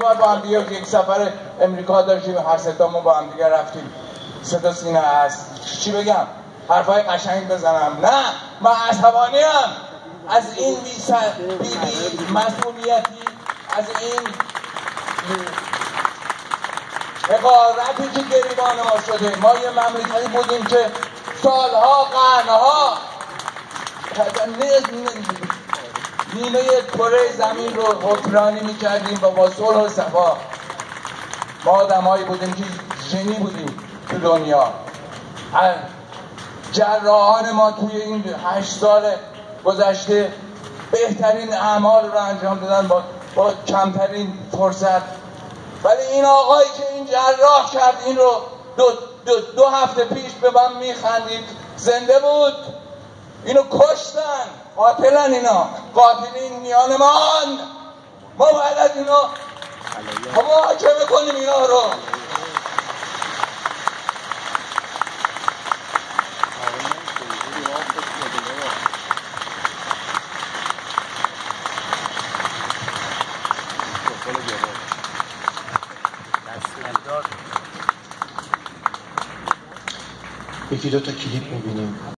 بار با هم دیگه یک سفر امریکا داشتیم، هر سه با هم دیگه رفتیم. صدا سینه هست، چی بگم؟ حرفای قشنگ بزنم؟ نه، من عصبانی ام از این بی مسئولیتی، از این حقارتی که گریبان ما شده. ما یه مملکتی بودیم که سالها قرنها نیمه کره زمین رو حکمرانی میکردیم و با صلح و صفا. ما آدمایی بودیم که ژنی بودیم تو دنیا. جراحان ما توی این 8 سال گذشته بهترین اعمال رو انجام دادن با کمترین فرصت. ولی این آقایی که این جراح کرد این رو دو هفته پیش به من میخندید، زنده بود. اینو کشتن، قاتلن، اینا قاتلین میانمان. ما باید از اینا محاکمه کنیم اینا رو. یکی 2 تا کلیپ میبینیم.